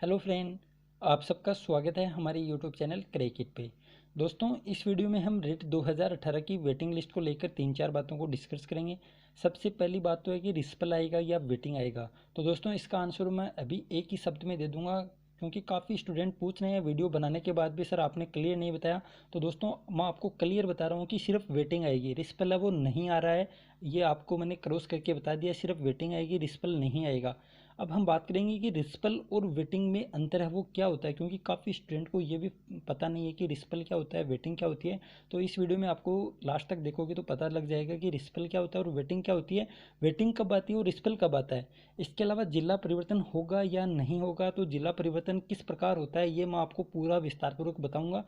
Hello friend, आप सबका स्वागत है हमारे यूट्यूब चैनल क्रैकिट पे। दोस्तों, इस वीडियो में हम रेट 2018 की वेटिंग लिस्ट को लेकर तीन चार बातों को डिस्कस करेंगे। सबसे पहली बात तो है कि रिस्पल आएगा या वेटिंग आएगा। तो दोस्तों, इसका आंसर मैं अभी एक ही शब्द में दे दूंगा, क्योंकि काफ़ी स्टूडेंट पूछ रहे हैं वीडियो बनाने के बाद भी, सर आपने क्लियर नहीं बताया। तो दोस्तों, मैं आपको क्लियर बता रहा हूँ कि सिर्फ वेटिंग आएगी, रिस्पल है वो नहीं आ रहा है। ये आपको मैंने क्रॉस करके बता दिया, सिर्फ वेटिंग आएगी, रिस्पल नहीं आएगा। अब हम बात करेंगे कि रिस्पल और वेटिंग में अंतर है वो क्या होता है, क्योंकि काफ़ी स्टूडेंट को ये भी पता नहीं है कि रिस्पल क्या होता है, वेटिंग क्या होती है। तो इस वीडियो में आपको लास्ट तक देखोगे तो पता लग जाएगा कि रिस्पल क्या होता है और वेटिंग क्या होती है, वेटिंग कब आती है और रिस्पल कब आता है। इसके अलावा जिला परिवर्तन होगा या नहीं होगा, तो जिला परिवर्तन किस प्रकार होता है ये मैं आपको पूरा विस्तारपूर्वक बताऊंगा।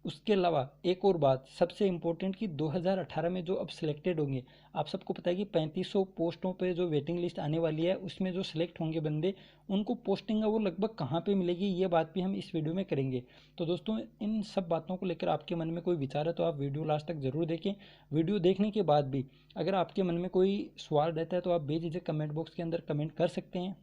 उसके अलावा एक और बात सबसे इम्पोर्टेंट कि 2018 में जो अब सिलेक्टेड होंगे, आप सबको पता है कि 3500 पोस्टों पे जो वेटिंग लिस्ट आने वाली है, उसमें जो सिलेक्ट होंगे बंदे, उनको पोस्टिंग है वो लगभग कहाँ पे मिलेगी, ये बात भी हम इस वीडियो में करेंगे। तो दोस्तों, इन सब बातों को लेकर आपके मन में कोई विचार है तो आप वीडियो लास्ट तक ज़रूर देखें। वीडियो देखने के बाद भी अगर आपके मन में कोई सवाल रहता है तो आप बेझिझक कमेंट बॉक्स के अंदर कमेंट कर सकते हैं।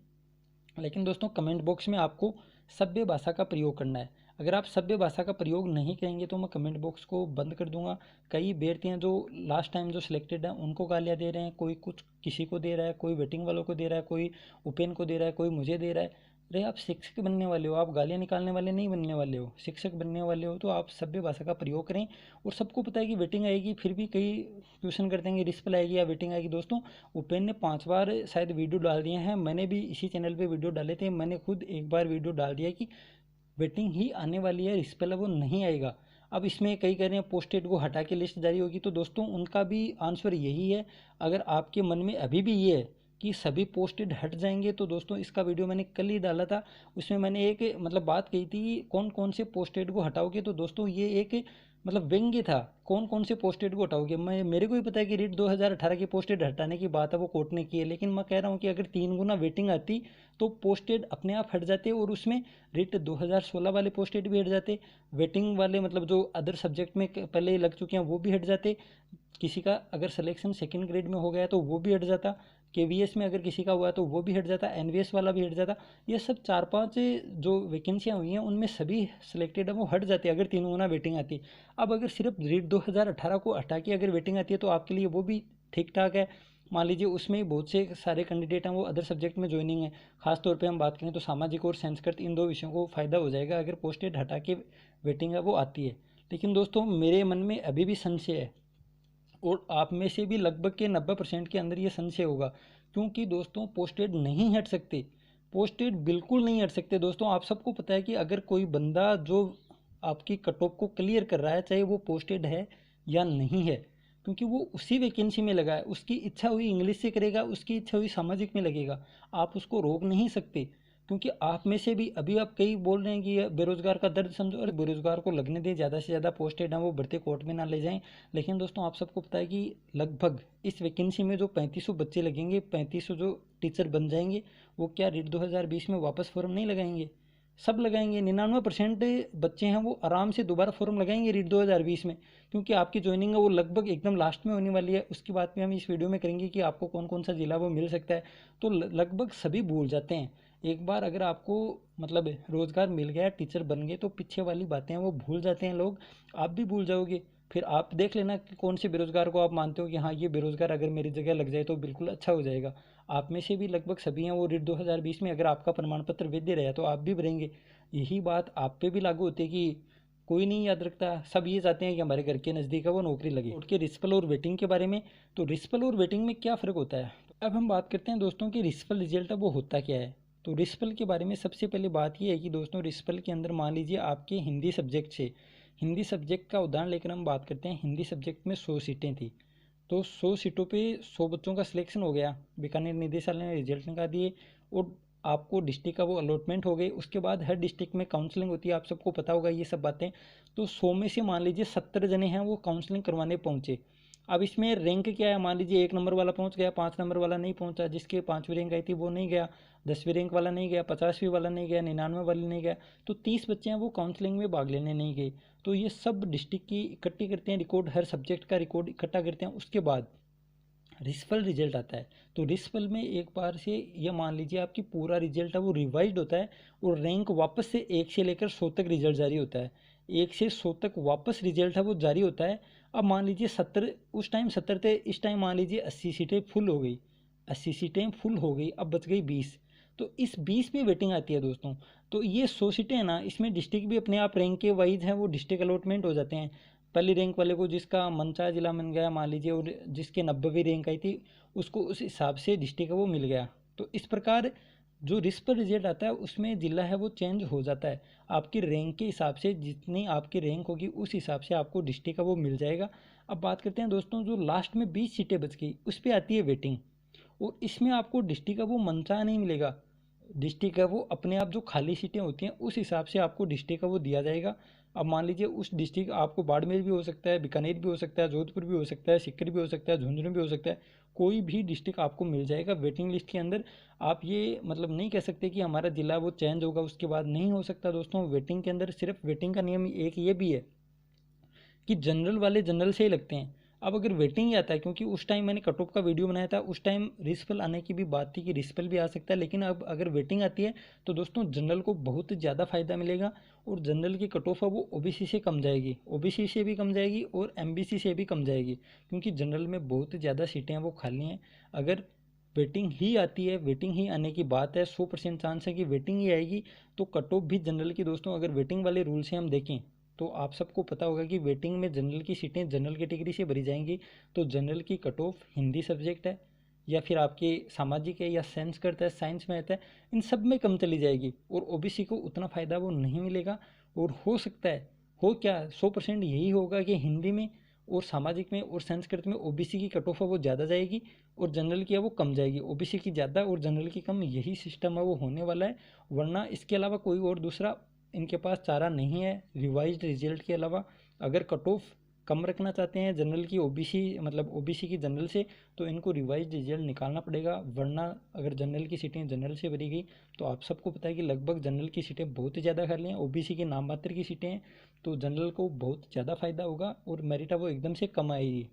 लेकिन दोस्तों, कमेंट बॉक्स में आपको सभ्य भाषा का प्रयोग करना है। अगर आप सभ्य भाषा का प्रयोग नहीं करेंगे तो मैं कमेंट बॉक्स को बंद कर दूंगा। कई अभ्यर्थी हैं जो लास्ट टाइम जो सिलेक्टेड हैं उनको गालियाँ दे रहे हैं, कोई कुछ किसी को दे रहा है, कोई वेटिंग वालों को दे रहा है, कोई उपेन को दे रहा है, कोई मुझे दे रहा है। अरे आप शिक्षक बनने वाले हो, आप गालियाँ निकालने वाले नहीं बनने वाले हो। शिक्षक बनने वाले हो तो आप सभ्य भाषा का प्रयोग करें। और सबको पता है कि वेटिंग आएगी, फिर भी कई क्वेश्चन करते हैं कि रिस्पल आएगी या वेटिंग आएगी। दोस्तों, उपेन ने 5 बार शायद वीडियो डाल दिए हैं, मैंने भी इसी चैनल पे वीडियो डाले थे, मैंने खुद एक बार वीडियो डाल दिया कि वेटिंग ही आने वाली है, रिस्पल वो नहीं आएगा। अब इसमें कई कह रहे हैं पोस्टेड को हटा के लिस्ट जारी होगी, तो दोस्तों उनका भी आंसर यही है। अगर आपके मन में अभी भी ये है कि सभी पोस्टेड हट जाएंगे, तो दोस्तों इसका वीडियो मैंने कल ही डाला था, उसमें मैंने एक बात कही थी कि कौन कौन से पोस्टेड को हटाओगे। तो दोस्तों ये एक व्यंग्य था, कौन कौन से पोस्टेड को हटाओगे। मैं मेरे को ही पता है कि रीट 2018 की पोस्टेड हटाने की बात है वो कोर्ट ने की है, लेकिन मैं कह रहा हूँ कि अगर 3 गुना वेटिंग आती तो पोस्टेड अपने आप हट जाते और उसमें रेट 2016 वाले पोस्टेड भी हट जाते, वेटिंग वाले जो अदर सब्जेक्ट में पहले लग चुके हैं वो भी हट जाते। किसी का अगर सिलेक्शन सेकंड ग्रेड में हो गया तो वो भी हट जाता, केवीएस में अगर किसी का हुआ तो वो भी हट जाता, एनवीएस वाला भी हट जाता। ये सब 4-5 जो वैकेंसियाँ हुई हैं उनमें सभी सिलेक्टेड है वो हट जाती अगर 3 गुना वेटिंग आती। अब अगर सिर्फ रेट 2018 को हटा के अगर वेटिंग आती है तो आपके लिए वो भी ठीक ठाक है। मान लीजिए उसमें ही बहुत से सारे कैंडिडेट हैं वो अदर सब्जेक्ट में ज्वाइनिंग है। खासतौर पे हम बात करें तो सामाजिक और संस्कृत, इन दो विषयों को फ़ायदा हो जाएगा अगर पोस्टेड हटा के वेटिंग है वो आती है। लेकिन दोस्तों, मेरे मन में अभी भी संशय है, और आप में से भी लगभग के 90% के अंदर ये संशय होगा, क्योंकि दोस्तों पोस्टेड नहीं हट सकते, पोस्टेड बिल्कुल नहीं हट सकते। दोस्तों, आप सबको पता है कि अगर कोई बंदा जो आपकी कट ऑफ को क्लियर कर रहा है, चाहे वो पोस्टेड है या नहीं है, क्योंकि वो उसी वैकेंसी में लगा है, उसकी इच्छा हुई इंग्लिश से करेगा, उसकी इच्छा हुई सामाजिक में लगेगा, आप उसको रोक नहीं सकते। क्योंकि आप में से भी अभी आप कई बोल रहे हैं कि बेरोजगार का दर्द समझो, और बेरोजगार को लगने दें, ज़्यादा से ज़्यादा पोस्टेड हैं वो बढ़ते कोर्ट में ना ले जाएं। लेकिन दोस्तों, आप सबको पता है कि लगभग इस वैकेंसी में जो 3500 बच्चे लगेंगे, 3500 जो टीचर बन जाएंगे, वो क्या रेट 2020 में वापस फॉर्म नहीं लगाएंगे? सब लगाएंगे। 99% बच्चे हैं वो आराम से दोबारा फॉर्म लगाएंगे रीट 2020 में, क्योंकि आपकी ज्वाइनिंग है वो लगभग एकदम लास्ट में होने वाली है। उसकी बात भी हम इस वीडियो में करेंगे कि आपको कौन कौन सा जिला वो मिल सकता है। तो लगभग सभी भूल जाते हैं। एक बार अगर आपको रोज़गार मिल गया, टीचर बन गए, तो पीछे वाली बातें हैं वो भूल जाते हैं लोग, आप भी भूल जाओगे। फिर आप देख लेना कि कौन से बेरोज़गार को आप मानते हो कि हाँ ये बेरोज़गार अगर मेरी जगह लग जाए तो बिल्कुल अच्छा हो जाएगा। आप में से भी लगभग सभी हैं वो रीट 2020 में अगर आपका प्रमाण पत्र वैध रहा तो आप भी भरेंगे। यही बात आप पे भी लागू होती है कि कोई नहीं याद रखता, सब ये चाहते हैं कि हमारे घर के नज़दीक है वो नौकरी लगे। उठ के रिस्पल और वेटिंग के बारे में, तो रिस्पल और वेटिंग में क्या फ़र्क होता है। अब हम बात करते हैं दोस्तों कि रिस्पल रिजल्ट है वो होता क्या है। तो रिस्पल के बारे में सबसे पहले बात ये है कि दोस्तों, रिस्पल के अंदर मान लीजिए आपके हिंदी सब्जेक्ट से, हिंदी सब्जेक्ट का उदाहरण लेकर हम बात करते हैं। हिंदी सब्जेक्ट में 100 सीटें थी, तो 100 सीटों पे 100 बच्चों का सिलेक्शन हो गया, बीकानेर निदेशालय ने रिजल्ट निकाल दिए और आपको डिस्ट्रिक्ट का वो अलॉटमेंट हो गई। उसके बाद हर डिस्ट्रिक्ट में काउंसलिंग होती है, आप सबको पता होगा ये सब बातें। तो 100 में से मान लीजिए 70 जने हैं वो काउंसलिंग करवाने पहुँचे। अब इसमें रैंक क्या है, मान लीजिए 1 नंबर वाला पहुंच गया, 5 नंबर वाला नहीं पहुंचा, जिसके 5वीं रैंक आई थी वो नहीं गया, 10वीं रैंक वाला नहीं गया, 50वीं वाला नहीं गया, 99 वाले नहीं गया। तो 30 बच्चे हैं वो काउंसलिंग में भाग लेने नहीं गए। तो ये सब डिस्ट्रिक्ट की इकट्ठी करते हैं रिकॉर्ड, हर सब्जेक्ट का रिकॉर्ड इकट्ठा करते हैं। उसके बाद रिस्पल रिजल्ट आता है। तो रिस्पल में एक बार से यह मान लीजिए आपकी पूरा रिजल्ट है वो रिवाइज्ड होता है और रैंक वापस से 1 से लेकर 100 तक रिजल्ट जारी होता है। 1 से 100 तक वापस रिजल्ट है वो जारी होता है। अब मान लीजिए 70, उस टाइम 70 थे, इस टाइम मान लीजिए 80 सीटें फुल हो गई, 80 सीटें फुल हो गई, अब बच गई 20। तो इस 20 में वेटिंग आती है दोस्तों। तो ये 100 सीटें हैं ना, इसमें डिस्ट्रिक्ट भी अपने आप रैंक के वाइज हैं, वो डिस्ट्रिक्ट अलॉटमेंट हो जाते हैं। पहली रैंक वाले को जिसका मनचाहा जिला बन गया मान लीजिए, और जिसके 90वीं रैंक आई थी उसको उस हिसाब से डिस्ट्रिक्ट वो मिल गया। तो इस प्रकार जो रिस्क पर रिजल्ट आता है उसमें जिला है वो चेंज हो जाता है। आपकी रैंक के हिसाब से जितनी आपकी रैंक होगी उस हिसाब से आपको डिस्ट्रिक्ट का वो मिल जाएगा। अब बात करते हैं दोस्तों, जो लास्ट में 20 सीटें बच गई उस पर आती है वेटिंग, और इसमें आपको डिस्ट्रिक्ट का वो मनचाहा नहीं मिलेगा। डिस्ट्रिक्ट का वो अपने आप जो खाली सीटें होती हैं उस हिसाब से आपको डिस्ट्रिक्ट का वो दिया जाएगा। अब मान लीजिए उस डिस्ट्रिक्ट आपको बाड़मेर भी हो सकता है, बीकानेर भी हो सकता है, जोधपुर भी हो सकता है, सीकर भी हो सकता है, झुंझुनू भी हो सकता है, कोई भी डिस्ट्रिक्ट आपको मिल जाएगा वेटिंग लिस्ट के अंदर। आप ये मतलब नहीं कह सकते कि हमारा ज़िला वो चेंज होगा उसके बाद, नहीं हो सकता दोस्तों। वेटिंग के अंदर सिर्फ वेटिंग का नियम एक ये भी है कि जनरल वाले जनरल से ही लगते हैं। अब अगर वेटिंग ही आता है, क्योंकि उस टाइम मैंने कट ऑफ का वीडियो बनाया था, उस टाइम रिस्पल आने की भी बात थी कि रिस्पल भी आ सकता है, लेकिन अब अगर वेटिंग आती है तो दोस्तों जनरल को बहुत ज़्यादा फायदा मिलेगा, और जनरल की कट ऑफ है वो ओबीसी से कम जाएगी, ओबीसी से भी कम जाएगी और एमबीसी से भी कम जाएगी, क्योंकि जनरल में बहुत ज़्यादा सीटें हैं वो खाली हैं। अगर वेटिंग ही आती है, वेटिंग ही आने की बात है, 100% चांस है कि वेटिंग ही आएगी, तो कट ऑफ भी जनरल की दोस्तों अगर वेटिंग वाले रूल से हम देखें तो आप सबको पता होगा कि वेटिंग में जनरल की सीटें जनरल कैटेगरी से भरी जाएंगी। तो जनरल की कट ऑफ हिंदी सब्जेक्ट है या फिर आपके सामाजिक है या साइंस करता है, साइंस में आता है, इन सब में कम चली जाएगी, और ओबीसी को उतना फ़ायदा वो नहीं मिलेगा। और हो सकता है, हो क्या 100% यही होगा कि हिंदी में और सामाजिक में और संस्कृत में ओबीसी की कट ऑफ है वो ज़्यादा जाएगी और जनरल की है वो कम जाएगी, ओबीसी की ज़्यादा और जनरल की कम, यही सिस्टम है वो होने वाला है। वरना इसके अलावा कोई और दूसरा इनके पास चारा नहीं है रिवाइज्ड रिजल्ट के अलावा। अगर कट ऑफ कम रखना चाहते हैं जनरल की ओबीसी मतलब ओबीसी की जनरल से, तो इनको रिवाइज्ड रिजल्ट निकालना पड़ेगा। वरना अगर जनरल की सीटें जनरल से भरी गई तो आप सबको पता है कि लगभग जनरल की सीटें बहुत ही ज़्यादा खाली हैं, ओबीसी की नाम मात्र की सीटें हैं, तो जनरल को बहुत ज़्यादा फायदा होगा और मेरिट वो एकदम से कम आएगी।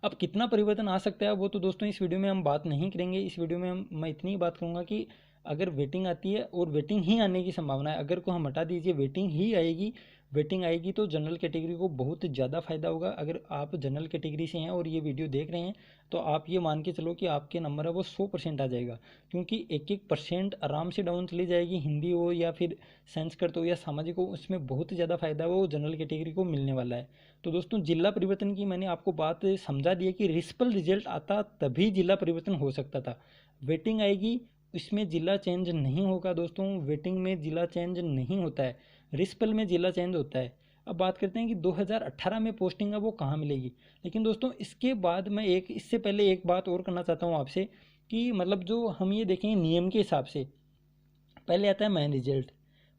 अब कितना परिवर्तन आ सकता है वो तो दोस्तों इस वीडियो में हम बात नहीं करेंगे। इस वीडियो में मैं इतनी ही बात करूँगा कि अगर वेटिंग आती है और वेटिंग ही आने की संभावना है, अगर को हम हटा दीजिए वेटिंग ही आएगी, वेटिंग आएगी तो जनरल कैटेगरी को बहुत ज़्यादा फायदा होगा। अगर आप जनरल कैटेगरी से हैं और ये वीडियो देख रहे हैं तो आप ये मान के चलो कि आपके नंबर है वो 100% आ जाएगा, क्योंकि 1-1% आराम से डाउन चली जाएगी, हिंदी हो या फिर संस्कृत हो या सामाजिक हो, उसमें बहुत ज़्यादा फायदा वो जनरल कैटेगरी को मिलने वाला है। तो दोस्तों जिला परिवर्तन की मैंने आपको बात समझा दी है कि रिस्पल रिजल्ट आता तभी जिला परिवर्तन हो सकता था। वेटिंग आएगी, इसमें जिला चेंज नहीं होगा दोस्तों, वेटिंग में जिला चेंज नहीं होता है, रिस्पल में जिला चेंज होता है। अब बात करते हैं कि 2018 में पोस्टिंग है वो कहाँ मिलेगी। लेकिन दोस्तों इसके बाद मैं इससे पहले एक बात और करना चाहता हूँ आपसे कि मतलब जो हम ये देखें नियम के हिसाब से, पहले आता है मेन रिजल्ट,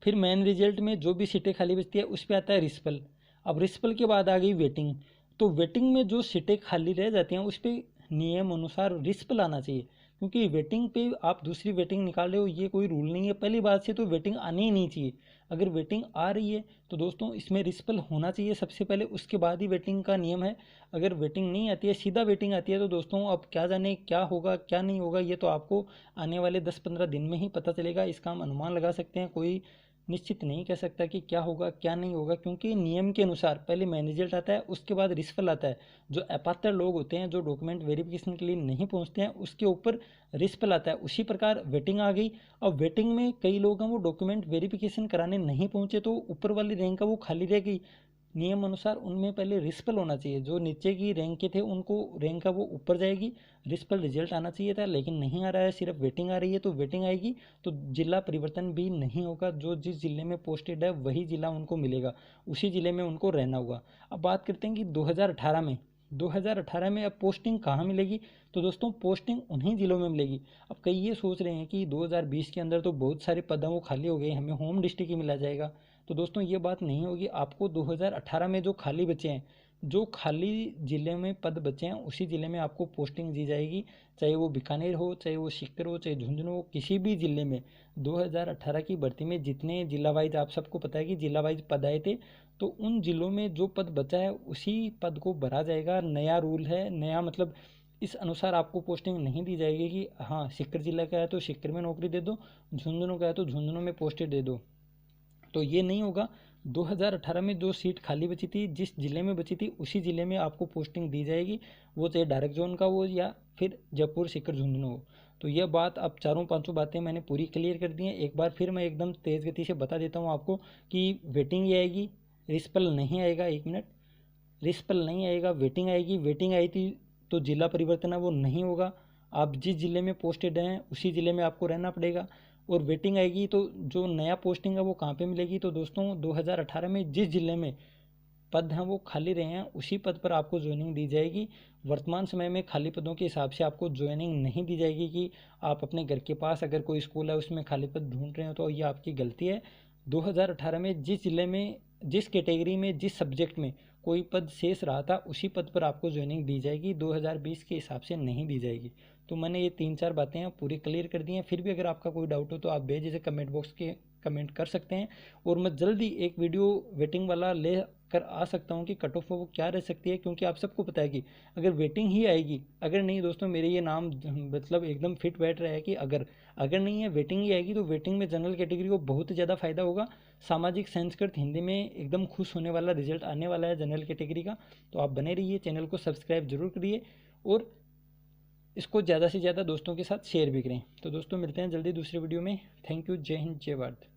फिर मेन रिजल्ट में जो भी सीटें खाली बचती है उस पर आता है रिस्पल। अब रिस्पल के बाद आ गई वेटिंग, तो वेटिंग में जो सीटें खाली रह जाती हैं उस पर नियम अनुसार रिस्पल आना चाहिए, क्योंकि वेटिंग पे आप दूसरी वेटिंग निकाल रहे हो ये कोई रूल नहीं है। पहली बात से तो वेटिंग आनी ही नहीं चाहिए। अगर वेटिंग आ रही है तो दोस्तों इसमें रिस्पल होना चाहिए सबसे पहले, उसके बाद ही वेटिंग का नियम है। अगर वेटिंग नहीं आती है सीधा वेटिंग आती है तो दोस्तों अब क्या जाने क्या होगा क्या नहीं होगा, ये तो आपको आने वाले 10-15 दिन में ही पता चलेगा। इसका हम अनुमान लगा सकते हैं, कोई निश्चित नहीं कह सकता कि क्या होगा क्या नहीं होगा, क्योंकि नियम के अनुसार पहले मेन रिजल्ट आता है उसके बाद रिस्पल आता है। जो अपात्र लोग होते हैं जो डॉक्यूमेंट वेरिफिकेशन के लिए नहीं पहुंचते हैं उसके ऊपर रिस्पल आता है। उसी प्रकार वेटिंग आ गई, अब वेटिंग में कई लोग हैं वो डॉक्यूमेंट वेरिफिकेशन कराने नहीं पहुंचे तो ऊपर वाली रैंक है वो खाली रह गई। नियम अनुसार उनमें पहले रिस्पल होना चाहिए, जो नीचे की रैंक के थे उनको रैंक का वो ऊपर जाएगी, रिस्पल रिजल्ट आना चाहिए था, लेकिन नहीं आ रहा है, सिर्फ वेटिंग आ रही है। तो वेटिंग आएगी तो जिला परिवर्तन भी नहीं होगा, जो जिस जिले में पोस्टेड है वही जिला उनको मिलेगा, उसी ज़िले में उनको रहना होगा। अब बात करते हैं कि 2018 में अब पोस्टिंग कहाँ मिलेगी, तो दोस्तों पोस्टिंग उन्हीं ज़िलों में मिलेगी। अब कई ये सोच रहे हैं कि 2020 के अंदर तो बहुत सारे पद वो खाली हो गए, हमें होम डिस्ट्रिक्ट ही मिला जाएगा। तो दोस्तों ये बात नहीं होगी, आपको 2018 में जो खाली बचे हैं, जो खाली ज़िले में पद बचे हैं उसी ज़िले में आपको पोस्टिंग दी जाएगी, चाहे वो बीकानेर हो, चाहे वो सीकर हो, चाहे झुंझुनू हो, किसी भी ज़िले में 2018 की भर्ती में जितने जिला वाइज आप सबको पता है कि जिला वाइज पद आए थे, तो उन ज़िलों में जो पद बचा है उसी पद को भरा जाएगा। नया रूल है, नया मतलब इस अनुसार आपको पोस्टिंग नहीं दी जाएगी कि हाँ सीकर जिला का है तो सीकर में नौकरी दे दो, झुंझुनू का है तो झुंझुनू में पोस्टेड दे दो। तो ये नहीं होगा। 2018 में जो सीट खाली बची थी, जिस ज़िले में बची थी, उसी ज़िले में आपको पोस्टिंग दी जाएगी, वो चाहे डायरेक्ट जोन का हो या फिर जयपुर सीकर झुंझुनू हो। तो यह बात, अब चारों पांचों बातें मैंने पूरी क्लियर कर दी हैं। एक बार फिर मैं एकदम तेज़ गति से बता देता हूँ आपको कि वेटिंग ही आएगी, रिस्पल नहीं आएगा। 1 मिनट, रिस्पल नहीं आएगा, वेटिंग आएगी। वेटिंग आई थी तो जिला परिवर्तन है वो नहीं होगा। आप जिस ज़िले में पोस्टेड हैं उसी ज़िले में आपको रहना पड़ेगा। और वेटिंग आएगी तो जो नया पोस्टिंग है वो कहाँ पे मिलेगी? तो दोस्तों 2018 में जिस ज़िले में पद हैं वो खाली रहे हैं उसी पद पर आपको ज्वाइनिंग दी जाएगी। वर्तमान समय में खाली पदों के हिसाब से आपको ज्वाइनिंग नहीं दी जाएगी कि आप अपने घर के पास अगर कोई स्कूल है उसमें खाली पद ढूंढ रहे हो तो ये आपकी गलती है। 2018 में जिस ज़िले में, जिस कैटेगरी में, जिस सब्जेक्ट में कोई पद शेष रहा था उसी पद पर आपको ज्वाइनिंग दी जाएगी, 2020 के हिसाब से नहीं दी जाएगी। तो मैंने ये 3-4 बातें पूरी क्लियर कर दी हैं। फिर भी अगर आपका कोई डाउट हो तो आप बेझिझक कमेंट बॉक्स के कमेंट कर सकते हैं, और मैं जल्दी एक वीडियो वेटिंग वाला ले कर आ सकता हूँ कि कट ऑफ वो क्या रह सकती है, क्योंकि आप सबको पता है कि अगर वेटिंग ही आएगी, अगर नहीं दोस्तों मेरे ये नाम मतलब एकदम फिट बैठ रहा है कि अगर नहीं है वेटिंग ही आएगी तो वेटिंग में जनरल कैटेगरी को बहुत ज़्यादा फायदा होगा। सामाजिक संस्कृत हिंदी में एकदम खुश होने वाला रिजल्ट आने वाला है जनरल कैटेगरी का। तो आप बने रहिए, चैनल को सब्सक्राइब जरूर करिए और इसको ज़्यादा से ज़्यादा दोस्तों के साथ शेयर भी करें। तो दोस्तों मिलते हैं जल्दी दूसरे वीडियो में। थैंक यू, जय हिंद, जय भारत।